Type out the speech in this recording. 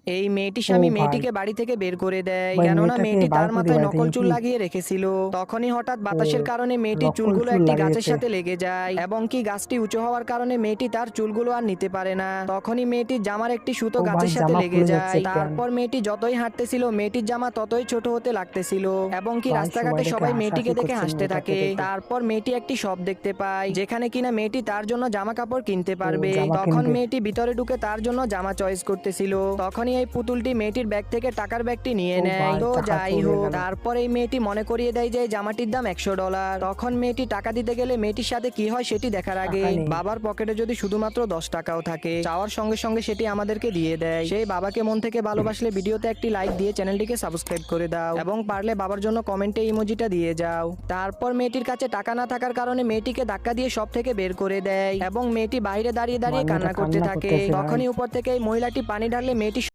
এই মেয়েটির ও স্বামী ভাই, মেয়েটিকে বাড়ি থেকে বের করে দেয়, ভাই কেননা মেয়েটাকে মেয়েটি বার তার করে দিয়ে মাথায় বাড়ি নকল থেকে চুল কি? লাগিয়ে রেখেছিল। তখনই হঠাৎ ও, বাতাসের কারণে মেয়েটির নকল চুলগুলো চুল একটি গাছের লাগিয়েছে। সাথে লেগে যায় এবং কি গাছটি উঁচু হওয়ার কারণে মেয়েটি তার চুলগুলো আর নিতে পারে না। তখনই মেয়েটির জামার একটি সুতো ও ভাই, গাছের সাথে জামা লেগে খুলে যাচ্ছে যায়। কেন? তারপর মেয়েটি যতই হাঁটতেছিল মেয়েটির জামা ততই ছোট হতে লাগতেছিল এবং কি ভাই রাস্তাঘাটে সবাই দেখে সবাই মেয়েটিকে হাসাহাসি দেখে করছে হাসতে মেয়েটাকে থাকে। দেখে। তারপর মেয়েটি একটি শপ দেখতে পায় যেখানে কিনা মেয়েটি তার জন্য জামা কাপড় কিনতে ও, পারবে। জামা তখন কিনবে। মেয়েটি ভিতরে ঢুকে তার জন্য জামা চয়েস করতেছিল। তখনই এই পুতুলটি মেয়েটির ব্যাগ থেকে টাকার ব্যাগটি নিয়ে ও নেয়। ভাই, তো টাকা যাই চলে হোক, গেল। তারপর এই মেয়েটি মনে করিয়ে দেয় যে এই জামাটির দাম $100। তখন মেয়েটি টাকা দিতে গেলে মেয়েটির সাথে কি হয় সেটি দেখার আগে টাকা নেই। বাবার পকেটে যদি শুধুমাত্র 10 টাকাও থাকে, চাওয়ার সঙ্গে সঙ্গে সেটি আমাদেরকে দিয়ে দেয়। সেই বাবাকে মন থেকে ভালোবাসলে ভিডিওতে একটি লাইক দিয়ে চ্যানেলটিকে সাবস্ক্রাইব করে দাও এবং পারলে বাবার জন্য কমেন্টে ইমোজিটা দিয়ে যাও। তারপর মেয়েটির কাছে টাকা না থাকার কারণে মেয়েটিকে ধাক্কা দিয়ে সব থেকে বের করে দেয় এবং মেয়েটি বাইরে দাঁড়িয়ে দাঁড়িয়ে মানে এটা কান্না করতে কান্না থাকে। করতেছে ভাই। তখনই উপর থেকে এই মহিলাটি পানি ঢাললে মেয়েটি